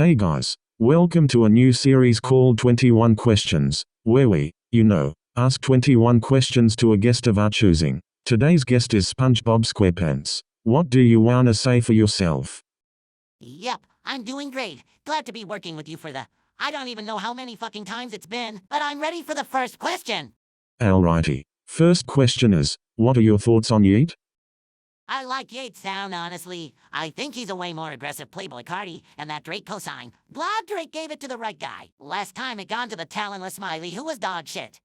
Hey guys, welcome to a new series called 21 Questions, where we, ask 21 questions to a guest of our choosing. Today's guest is SpongeBob SquarePants. What do you wanna say for yourself? Yep, I'm doing great. Glad to be working with you I don't even know how many fucking times it's been, but I'm ready for the first question. Alrighty. First question is, what are your thoughts on Yeet? I like Yates' sound, honestly. I think he's a way more aggressive Playboy Cardi, and that Drake cosign. Glad Drake gave it to the right guy. Last time it gone to the talentless Smiley who was dog shit.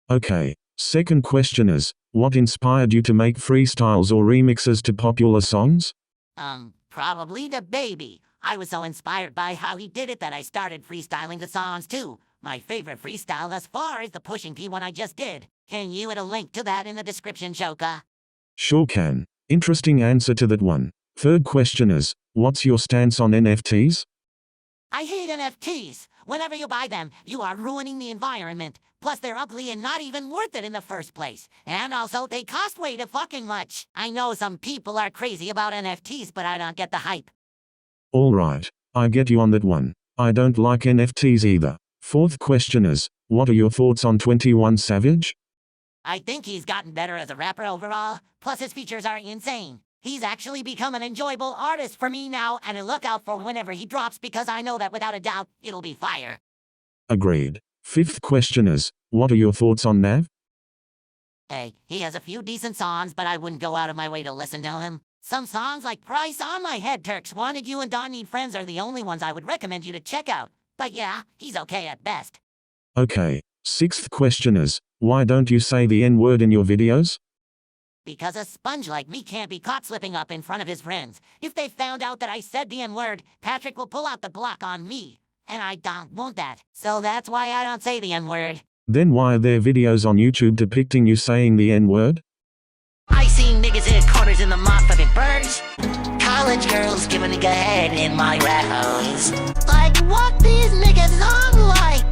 Okay. Second question is, what inspired you to make freestyles or remixes to popular songs? Probably the baby. I was so inspired by how he did it that I started freestyling the songs too. My favorite freestyle thus far is the Pushing P one I just did. Can you add a link to that in the description, Joker? Sure can. Interesting answer to that one. Third question is, what's your stance on NFTs? I hate NFTs. Whenever you buy them, you are ruining the environment. Plus, they're ugly and not even worth it in the first place. And also, they cost way too fucking much. I know some people are crazy about NFTs, but I don't get the hype. Alright, I get you on that one. I don't like NFTs either. Fourth question is, what are your thoughts on 21 Savage? I think he's gotten better as a rapper overall. Plus, his features are insane. He's actually become an enjoyable artist for me now, and I look out for whenever he drops because I know that without a doubt, it'll be fire. Agreed. Fifth question is, what are your thoughts on Nav? Hey, he has a few decent songs, but I wouldn't go out of my way to listen to him. Some songs like Price on My Head, Turks Wanted You and Don't Need Friends are the only ones I would recommend you to check out. But yeah, he's okay at best. Okay. Sixth question is, why don't you say the N-word in your videos? Because a sponge like me can't be caught slipping up in front of his friends. If they found out that I said the N-word, Patrick will pull out the Glock on me. And I don't want that. So that's why I don't say the N-word. Then why are there videos on YouTube depicting you saying the N-word? I seen niggas in corners in the mock flipping birds. College girls giving a head in my rat hoes. Like what these niggas on like?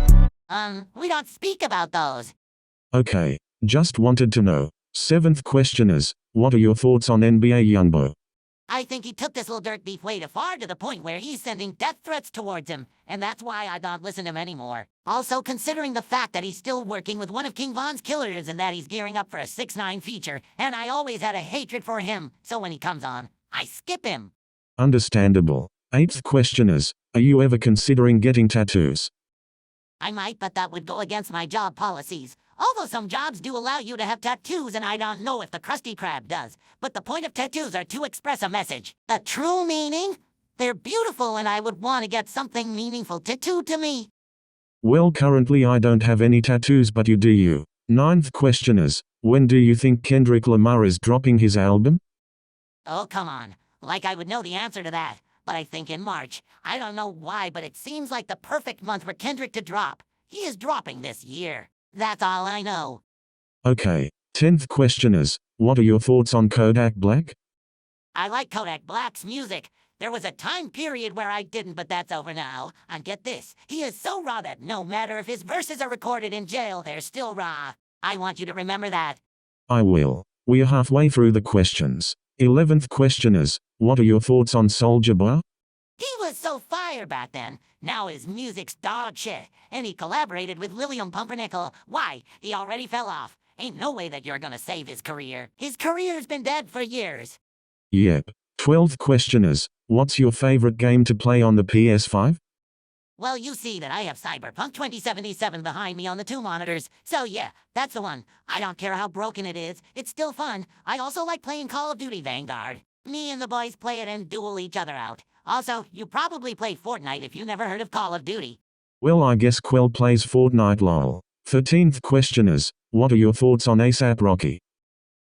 We don't speak about those. Okay, just wanted to know. Seventh question is, what are your thoughts on NBA Youngboy? I think he took this little dirt beef way too far to the point where he's sending death threats towards him, and that's why I don't listen to him anymore. Also, considering the fact that he's still working with one of King Von's killers and that he's gearing up for a 6ix9ine feature, and I always had a hatred for him, so when he comes on, I skip him. Understandable. Eighth question is, are you ever considering getting tattoos? I might, but that would go against my job policies. Although some jobs do allow you to have tattoos, and I don't know if the Krusty Krab does. But the point of tattoos are to express a message. The true meaning? They're beautiful, and I would want to get something meaningful tattooed to me. Well, currently I don't have any tattoos, but you do. Ninth question is, when do you think Kendrick Lamar is dropping his album? Oh, come on. Like I would know the answer to that. But I think in March. I don't know why, but it seems like the perfect month for Kendrick to drop. He is dropping this year. That's all I know. Okay. 10th question is, what are your thoughts on Kodak Black? I like Kodak Black's music. There was a time period where I didn't, but that's over now. And get this, he is so raw that no matter if his verses are recorded in jail, they're still raw. I want you to remember that. I will. We are halfway through the questions. 11th question is, what are your thoughts on Soulja Boy? He was so fire back then. Now his music's dog shit. And he collaborated with Lilium Pumpernickel. Why? He already fell off. Ain't no way that you're gonna save his career. His career's been dead for years. Yep. 12th question is, what's your favorite game to play on the PS5? Well, you see that I have Cyberpunk 2077 behind me on the 2 monitors. So yeah, that's the one. I don't care how broken it is. It's still fun. I also like playing Call of Duty Vanguard. Me and the boys play it and duel each other out. Also, you probably play Fortnite if you never heard of Call of Duty. Well, I guess Quell plays Fortnite lol. 13th question is, what are your thoughts on A$AP Rocky?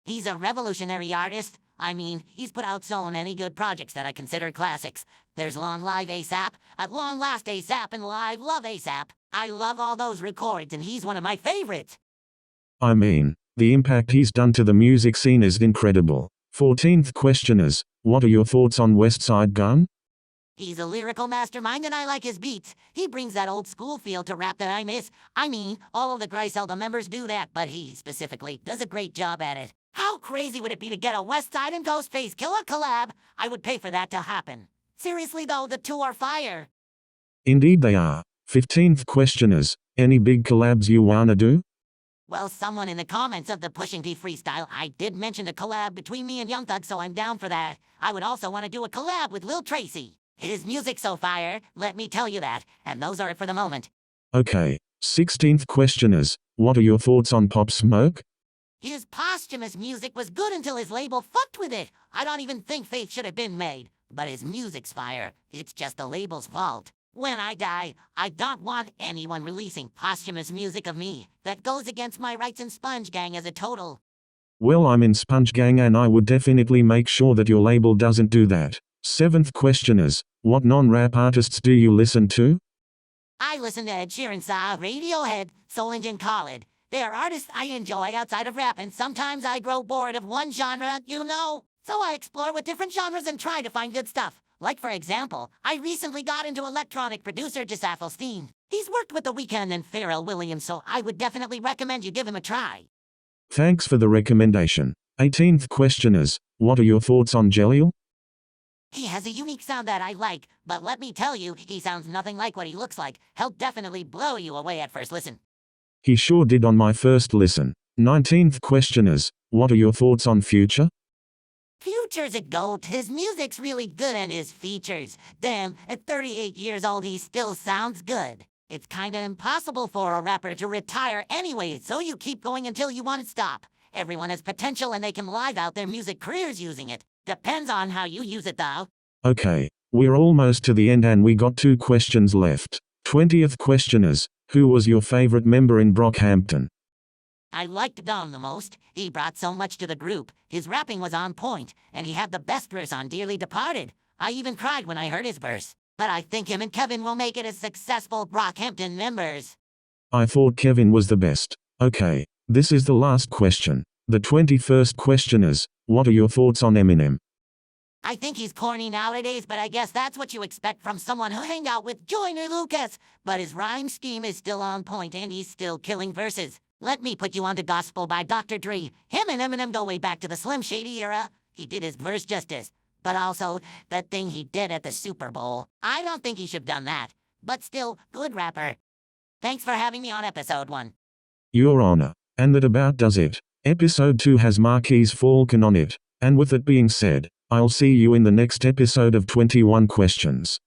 He's a revolutionary artist. I mean, he's put out so many good projects that I consider classics. There's Long Live A$AP, At Long Last A$AP, and Live Love A$AP. I love all those records, and he's one of my favorites. I mean, the impact he's done to the music scene is incredible. 14th question is, what are your thoughts on Westside Gunn? He's a lyrical mastermind and I like his beats. He brings that old school feel to rap that I miss. I mean, all of the Griselda members do that, but he specifically does a great job at it. How crazy would it be to get a Westside and Ghostface Killer collab? I would pay for that to happen. Seriously though, the two are fire. Indeed they are. 15th question is, any big collabs you wanna do? Well, someone in the comments of the Pushing T freestyle, I did mention a collab between me and Young Thug, so I'm down for that. I would also want to do a collab with Lil Tracy. His music's so fire, let me tell you that, and those are it for the moment. Okay. 16th question is, what are your thoughts on Pop Smoke? His posthumous music was good until his label fucked with it. I don't even think Faith should have been made. But his music's fire. It's just the label's fault. When I die, I don't want anyone releasing posthumous music of me that goes against my rights in Sponge Gang as a total. Well, I'm in Sponge Gang and I would definitely make sure that your label doesn't do that. 7th question is, what non-rap artists do you listen to? I listen to Ed Sheeran, Radiohead, Soul Engine, Khalid. They are artists I enjoy outside of rap, and sometimes I grow bored of one genre, you know. So I explore with different genres and try to find good stuff. Like, for example, I recently got into electronic producer Gisafel Steen. He's worked with The Weeknd and Pharrell Williams, so I would definitely recommend you give him a try. Thanks for the recommendation. 18th question is, what are your thoughts on Jaleel? He has a unique sound that I like, but let me tell you, he sounds nothing like what he looks like. He'll definitely blow you away at first listen. He sure did on my first listen. 19th question is, what are your thoughts on Future? Future's a goat. His music's really good and his features. Damn, at 38 years old he still sounds good. It's kinda impossible for a rapper to retire anyway, so you keep going until you want to stop. Everyone has potential and they can live out their music careers using it. Depends on how you use it though. Okay, we're almost to the end and we got 2 questions left. 20th question is, who was your favorite member in Brockhampton? I liked Dom the most. He brought so much to the group. His rapping was on point, and he had the best verse on Dearly Departed. I even cried when I heard his verse. But I think him and Kevin will make it as successful Brockhampton members. I thought Kevin was the best. Okay, this is the last question. The 21st question is, what are your thoughts on Eminem? I think he's corny nowadays, but I guess that's what you expect from someone who hang out with Joyner Lucas. But his rhyme scheme is still on point and he's still killing verses. Let me put you on to Gospel by Dr. Dre. Him and Eminem go way back to the Slim Shady era. He did his verse justice. But also, that thing he did at the Super Bowl. I don't think he should have done that. But still, good rapper. Thanks for having me on episode 1. Your Honor. And that about does it. Episode 2 has Marquise Falcon on it. And with it being said, I'll see you in the next episode of 21 Questions.